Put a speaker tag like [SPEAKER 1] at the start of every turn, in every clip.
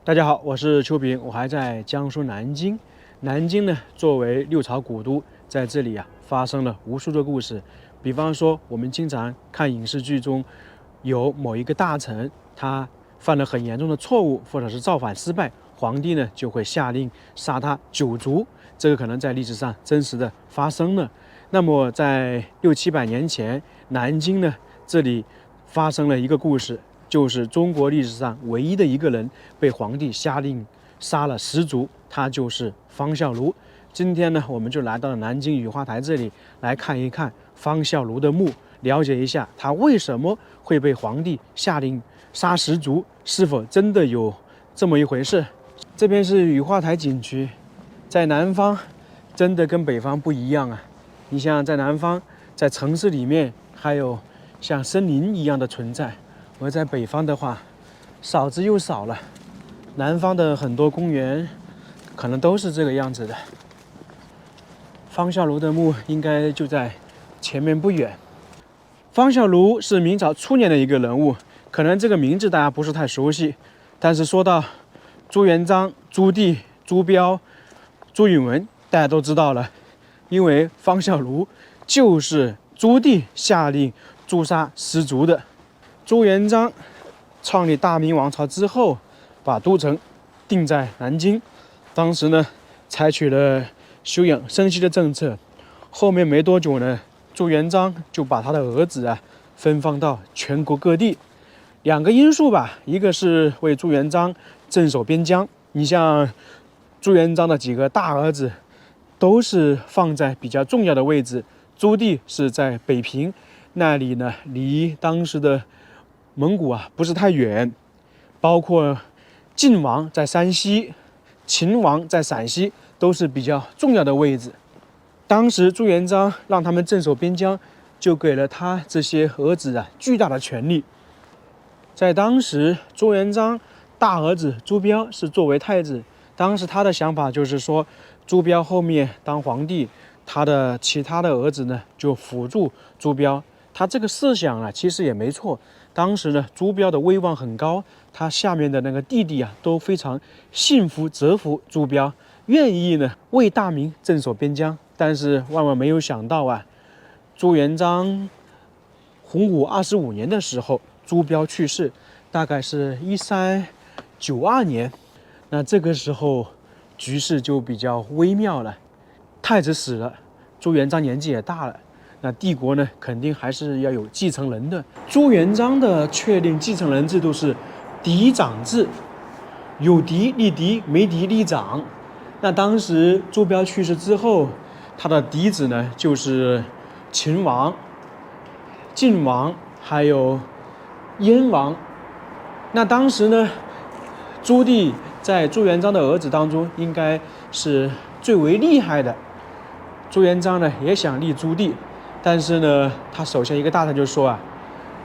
[SPEAKER 1] 大家好，我是邱平，我还在江苏南京。南京呢，作为六朝古都，在这里发生了无数个故事。比方说，我们经常看影视剧中，有某一个大臣他犯了很严重的错误，或者是造反失败，皇帝呢就会下令杀他九族。这个可能在历史上真实的发生了。那么在600-700年前，南京呢这里发生了一个故事。就是中国历史上唯一的一个人被皇帝下令杀了10族，他就是方孝孺。今天呢，我们就来到了南京雨花台这里来看一看方孝孺的墓，了解一下他为什么会被皇帝下令杀10族，是否真的有这么一回事？这边是雨花台景区，在南方真的跟北方不一样啊！你像在南方，在城市里面还有像森林一样的存在。而在北方的话，少之又少了。南方的很多公园可能都是这个样子的。方孝孺的墓应该就在前面不远。方孝孺是明朝初年的一个人物，可能这个名字大家不是太熟悉，但是说到朱元璋、朱棣、朱标、朱允炆，大家都知道了，因为方孝孺就是朱棣下令诛杀10族的。朱元璋创立大明王朝之后，把都城定在南京。当时呢，采取了休养生息的政策。后面没多久呢，朱元璋就把他的儿子分放到全国各地。2个因素吧，一个是为朱元璋镇守边疆。你像朱元璋的几个大儿子，都是放在比较重要的位置。朱棣是在北平，那里呢，离当时的蒙古不是太远，包括晋王在山西，秦王在陕西，都是比较重要的位置。当时朱元璋让他们镇守边疆，就给了他这些儿子巨大的权力。在当时，朱元璋大儿子朱标是作为太子，当时他的想法就是说，朱标后面当皇帝，他的其他的儿子呢就辅助朱标。他这个设想其实也没错。当时呢，朱标的威望很高，他下面的那个弟弟都非常信服折服朱标，愿意呢为大明镇守边疆。但是万万没有想到朱元璋洪武25年的时候，朱标去世，大概是1392年。那这个时候局势就比较微妙了，太子死了，朱元璋年纪也大了。那帝国呢，肯定还是要有继承人的。朱元璋的确定继承人制度是嫡长制，有嫡立嫡，没嫡立长。那当时朱标去世之后，他的嫡子呢就是秦王、晋王还有燕王。那当时呢，朱棣在朱元璋的儿子当中应该是最为厉害的。朱元璋呢也想立朱棣。但是呢，他手下一个大臣就说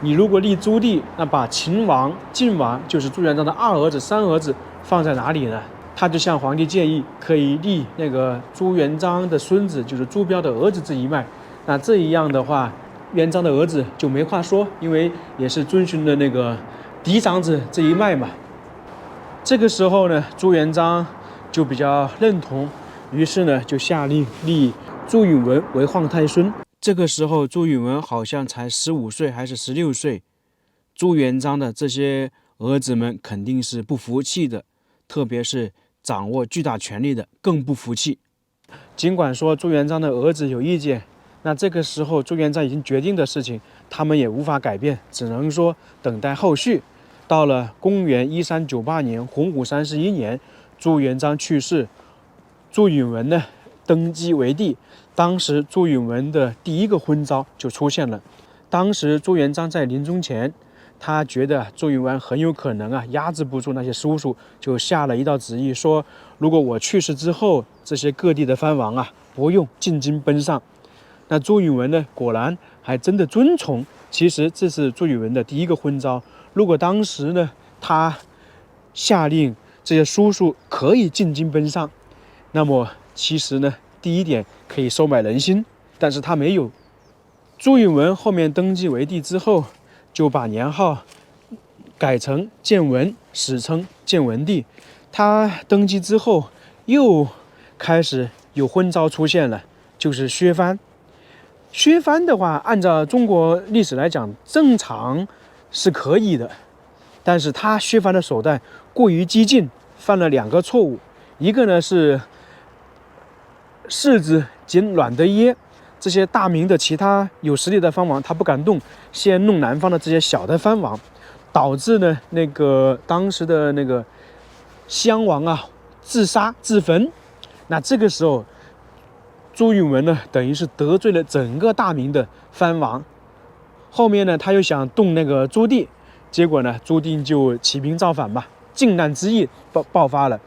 [SPEAKER 1] 你如果立朱棣，那把秦王、晋王，就是朱元璋的2儿子、3儿子放在哪里呢？他就向皇帝建议，可以立那个朱元璋的孙子，就是朱标的儿子这一脉。那这样的话，元璋的儿子就没话说，因为也是遵循的那个嫡长子这一脉嘛。这个时候呢，朱元璋就比较认同，于是呢就下令立朱允炆为皇太孙。这个时候，朱允炆好像才15岁还是16岁，朱元璋的这些儿子们肯定是不服气的，特别是掌握巨大权力的更不服气。尽管说朱元璋的儿子有意见，那这个时候朱元璋已经决定的事情，他们也无法改变，只能说等待后续。到了公元1398年，洪武31年，朱元璋去世，朱允炆呢登基为帝。当时朱允炆的第一个昏招就出现了。当时朱元璋在临终前，他觉得朱允炆很有可能压制不住那些叔叔，就下了一道旨意说，如果我去世之后，这些各地的藩王不用进京奔上。那朱允炆呢，果然还真的遵从。其实这是朱允炆的第一个昏招。如果当时呢，他下令这些叔叔可以进京奔上，那么其实呢，第一点可以收买人心，但是他没有。朱允炆后面登基为帝之后，就把年号改成建文，史称建文帝。他登基之后，又开始有昏招出现了，就是削藩。削藩的话，按照中国历史来讲，正常是可以的，但是他削藩的手段过于激进，犯了2个错误。一个呢是世子兼阮德耶这些大明的其他有实力的藩王，他不敢动，先弄南方的这些小的藩王，导致呢那个当时的那个襄王啊自杀自焚。那这个时候，朱允炆呢等于是得罪了整个大明的藩王。后面呢他又想动那个朱棣，结果呢朱棣就起兵造反嘛，靖难之役爆发了。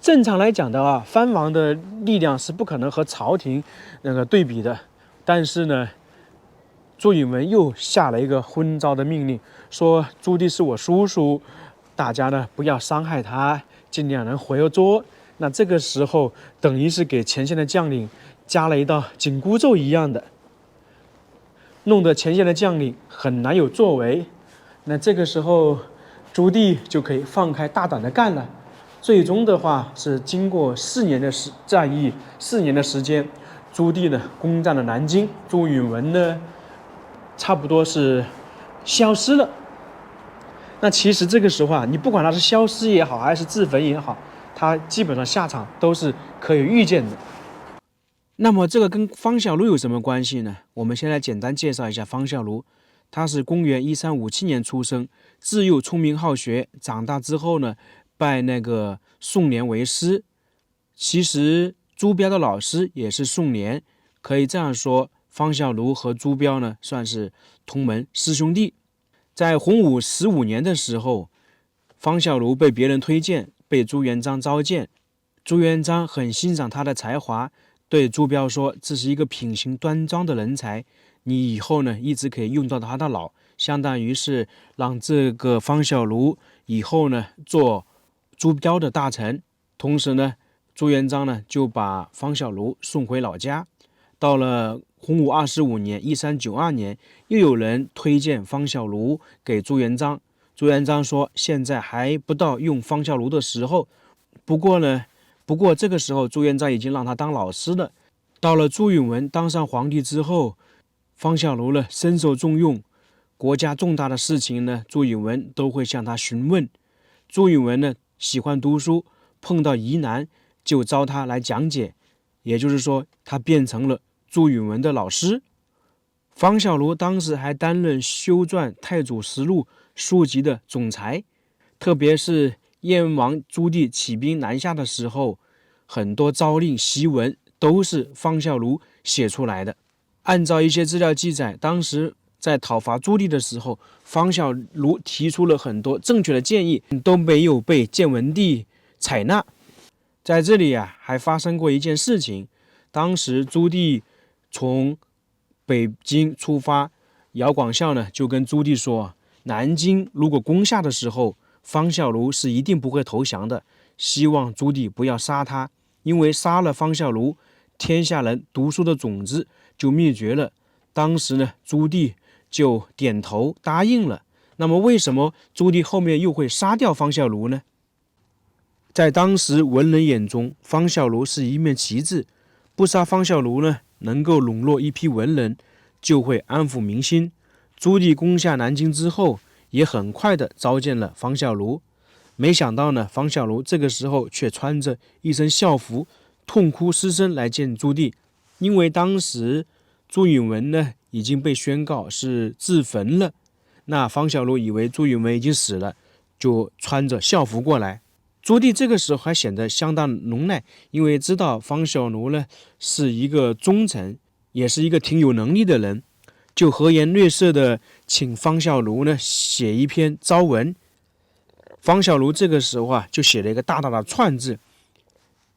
[SPEAKER 1] 正常来讲的话，藩王的力量是不可能和朝廷那个对比的。但是呢，朱允炆又下了一个昏招的命令，说朱棣是我叔叔，大家呢不要伤害他，尽量能活捉。那这个时候等于是给前线的将领加了一道紧箍咒一样的，弄得前线的将领很难有作为。那这个时候朱棣就可以放开大胆的干了。最终的话是经过4年的战役，4年的时间，朱棣呢攻占了南京，朱允炆呢差不多是消失了。那其实这个时候啊，你不管他是消失也好，还是自焚也好，他基本上下场都是可以预见的。那么这个跟方孝孺有什么关系呢？我们先来简单介绍一下方孝孺。他是公元1357年出生，自幼聪明好学，长大之后呢拜那个宋濂为师。其实朱标的老师也是宋濂，可以这样说，方孝孺和朱标呢算是同门师兄弟。在洪武15年的时候，方孝孺被别人推荐，被朱元璋召见。朱元璋很欣赏他的才华，对朱标说，这是一个品行端庄的人才，你以后呢一直可以用到他的老，相当于是让这个方孝孺以后呢做朱标的大臣。同时呢，朱元璋呢就把方孝孺送回老家。到了洪武25年1392年，又有人推荐方孝孺给朱元璋。朱元璋说，现在还不到用方孝孺的时候。不过这个时候朱元璋已经让他当老师了。到了朱允炆当上皇帝之后，方孝孺呢深受重用，国家重大的事情呢，朱允炆都会向他询问。朱允炆呢喜欢读书，碰到疑难就招他来讲解，也就是说他变成了朱允炆的老师。方孝孺当时还担任修撰《太祖实录》书籍的总裁，特别是燕王朱棣起兵南下的时候，很多诏令檄文都是方孝孺写出来的。按照一些资料记载，当时在讨伐朱棣的时候，方孝孺提出了很多正确的建议，都没有被建文帝采纳。在这里啊，还发生过一件事情，当时朱棣从北京出发，姚广孝呢就跟朱棣说，南京如果攻下的时候，方孝孺是一定不会投降的，希望朱棣不要杀他，因为杀了方孝孺，天下人读书的种子就灭绝了。当时呢，朱棣就点头答应了。那么为什么朱棣后面又会杀掉方孝孺呢？在当时文人眼中，方孝孺是一面旗帜，不杀方孝孺呢，能够笼络一批文人，就会安抚民心。朱棣攻下南京之后，也很快的召见了方孝孺。没想到呢，方孝孺这个时候却穿着一身校服，痛哭失声来见朱棣。因为当时朱允炆呢已经被宣告是自焚了，那方孝孺以为朱允炆已经死了，就穿着校服过来。朱棣这个时候还显得相当能耐，因为知道方孝孺呢是一个忠臣，也是一个挺有能力的人，就和颜悦色的请方孝孺呢写一篇诏文。方孝孺这个时候啊就写了一个大大的篡字，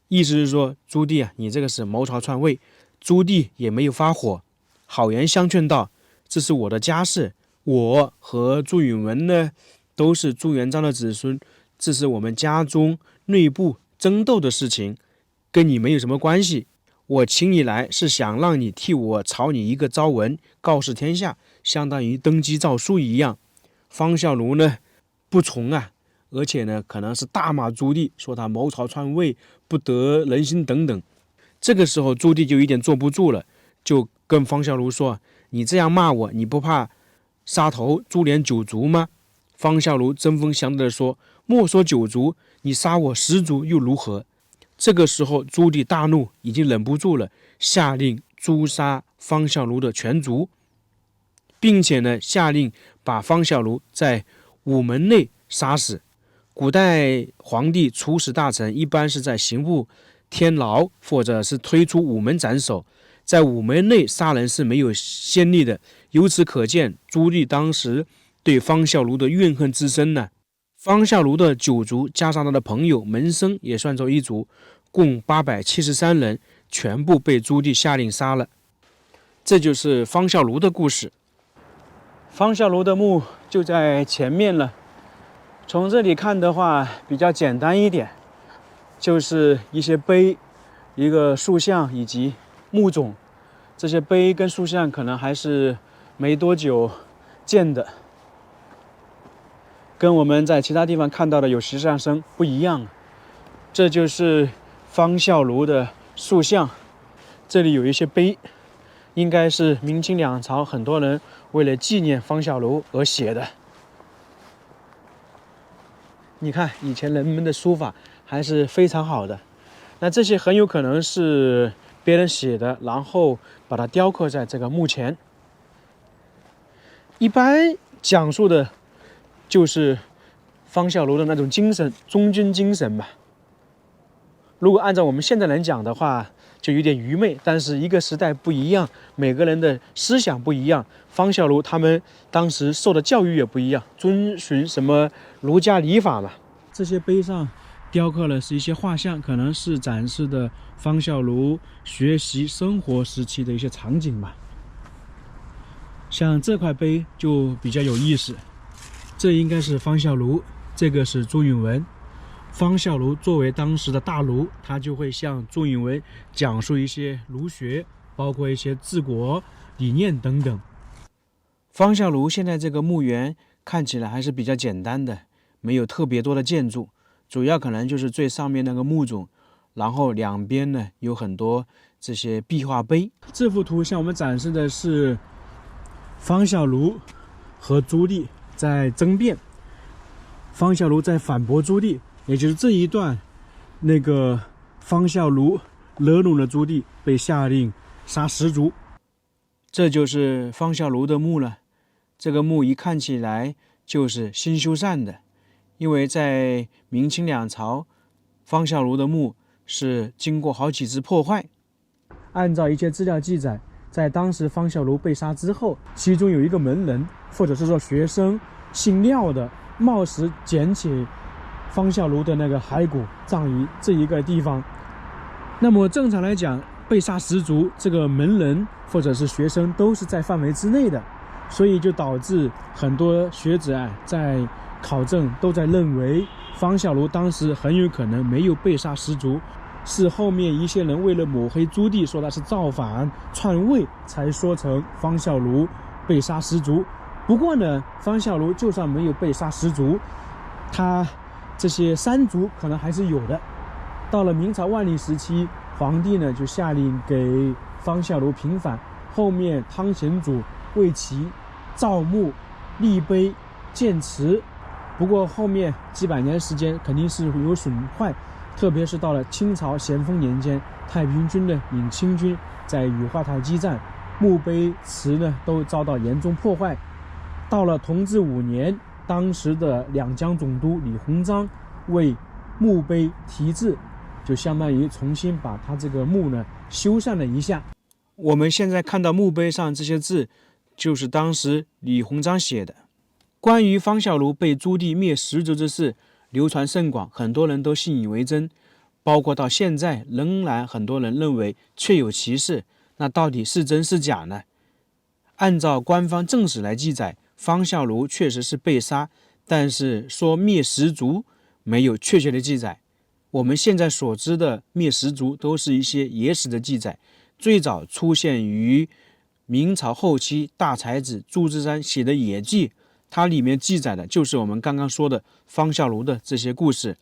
[SPEAKER 1] 意思是说，朱棣啊，你这个是谋朝篡位。朱棣也没有发火，好言相劝道，这是我的家事，我和朱允炆呢都是朱元璋的子孙，这是我们家中内部争斗的事情，跟你没有什么关系。我请你来是想让你替我草拟一个诏文，告示天下，相当于登基诏书一样。方孝孺呢不从啊，而且呢，可能是大骂朱棣，说他谋朝篡位，不得人心等等。这个时候，朱棣就有点坐不住了，就跟方孝孺说：“你这样骂我，你不怕杀头株连九族吗？”方孝孺针锋相对地说：“莫说九族，你杀我10族又如何？”这个时候，朱棣大怒，已经忍不住了，下令诛杀方孝孺的全族，并且呢，下令把方孝孺在午门内杀死。古代皇帝处死大臣，一般是在刑部天牢，或者是推出午门斩首，在午门内杀人是没有先例的。由此可见，朱棣当时对方孝孺的怨恨之深呢。方孝孺的9族加上他的朋友门生也算作一族，共873人，全部被朱棣下令杀了。这就是方孝孺的故事。方孝孺的墓就在前面了。从这里看的话，比较简单一点，就是一些碑、一个塑像以及墓冢。这些碑跟塑像可能还是没多久建的，跟我们在其他地方看到的有石像生不一样。这就是方孝孺的塑像，这里有一些碑，应该是明清两朝很多人为了纪念方孝孺而写的。你看，以前人们的书法还是非常好的。那这些很有可能是别人写的，然后把它雕刻在这个墓前。一般讲述的就是方孝孺的那种精神，忠君精神吧。如果按照我们现在人讲的话，就有点愚昧。但是一个时代不一样，每个人的思想不一样。方孝孺他们当时受的教育也不一样，遵循什么儒家礼法嘛。这些碑上雕刻了是一些画像，可能是展示的方孝孺学习生活时期的一些场景吧。像这块碑就比较有意思，这应该是方孝孺，这个是朱允炆。方孝孺作为当时的大儒，他就会向朱允炆讲述一些儒学，包括一些治国理念等等。方孝孺现在这个墓园看起来还是比较简单的，没有特别多的建筑，主要可能就是最上面那个墓冢，然后两边呢有很多这些壁画碑。这幅图向我们展示的是方孝孺和朱棣在争辩，方孝孺在反驳朱棣，也就是这一段，那个方孝孺惹怒了朱棣，被下令杀10族。这就是方孝孺的墓了。这个墓一看起来就是新修缮的，因为在明清两朝，方孝孺的墓是经过好几次破坏。按照一些资料记载，在当时方孝孺被杀之后，其中有一个门人或者是说学生姓廖的，冒失捡起方孝孺的那个骸骨，葬于这一个地方。那么正常来讲，被杀10族，这个门人或者是学生都是在范围之内的，所以就导致很多学者在考证都在认为方孝孺当时很有可能没有被杀10族，是后面一些人为了抹黑朱棣，说他是造反篡位，才说成方孝孺被杀10族。不过呢，方孝孺就算没有被杀10族，他这些3族可能还是有的。到了明朝万历时期，皇帝呢就下令给方孝孺平反，后面汤显祖为其造墓、立碑、建祠。不过后面几百年时间肯定是有损坏，特别是到了清朝咸丰年间，太平军呢引清军在雨花台激战，墓碑祠呢都遭到严重破坏。到了同治5年，当时的两江总督李鸿章为墓碑题字，就相当于重新把他这个墓呢修缮了一下。我们现在看到墓碑上这些字，就是当时李鸿章写的。关于方孝孺被朱棣灭10族之事流传甚广，很多人都信以为真，包括到现在仍然很多人认为确有其事。那到底是真是假呢？按照官方正史来记载，方孝孺确实是被杀，但是说灭10族没有确切的记载。我们现在所知的灭10族都是一些野史的记载，最早出现于明朝后期大才子祝枝山写的《野记》，它里面记载的就是我们刚刚说的方孝孺的这些故事。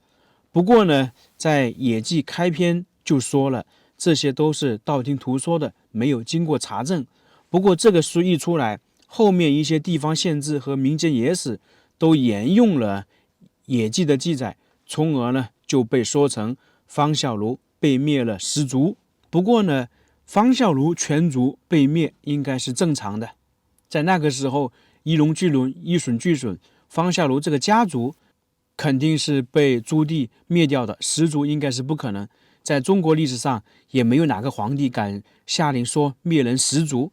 [SPEAKER 1] 不过呢，在《野记》开篇就说了，这些都是道听途说的，没有经过查证。不过这个书一出来，后面一些地方县志和民间野史都沿用了《野记》的记载，从而呢就被说成方孝孺被灭了10族。不过呢，方孝孺全族被灭应该是正常的，在那个时候一龙俱龙，一隼俱隼，方孝孺这个家族肯定是被朱棣灭掉的，10族应该是不可能。在中国历史上也没有哪个皇帝敢下令说灭人10族，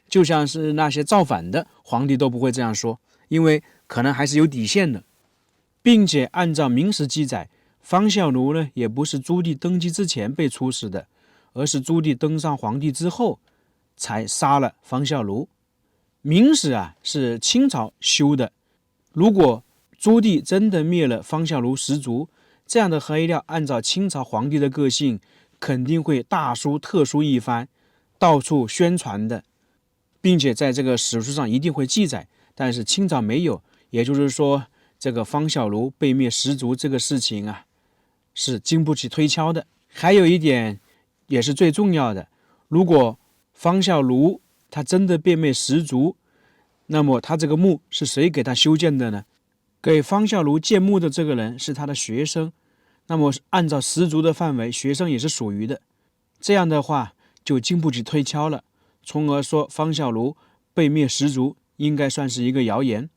[SPEAKER 1] 就像是那些造反的皇帝都不会这样说，因为可能还是有底线的。并且按照明史记载，方孝孺呢也不是朱棣登基之前被处死的，而是朱棣登上皇帝之后才杀了方孝孺。明史是清朝修的，如果朱棣真的灭了方孝孺10族，这样的黑料按照清朝皇帝的个性，肯定会大书特书一番，到处宣传的，并且在这个史书上一定会记载。但是清朝没有，也就是说，这个方孝孺被灭10族这个事情是经不起推敲的。还有一点也是最重要的，如果方孝孺他真的被灭10族，那么他这个墓是谁给他修建的呢？给方孝孺建墓的这个人是他的学生，那么按照10族的范围，学生也是属于的。这样的话就经不起推敲了，从而说方孝孺被灭10族应该算是一个谣言。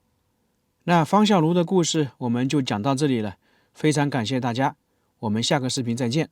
[SPEAKER 1] 那方孝孺的故事我们就讲到这里了，非常感谢大家，我们下个视频再见。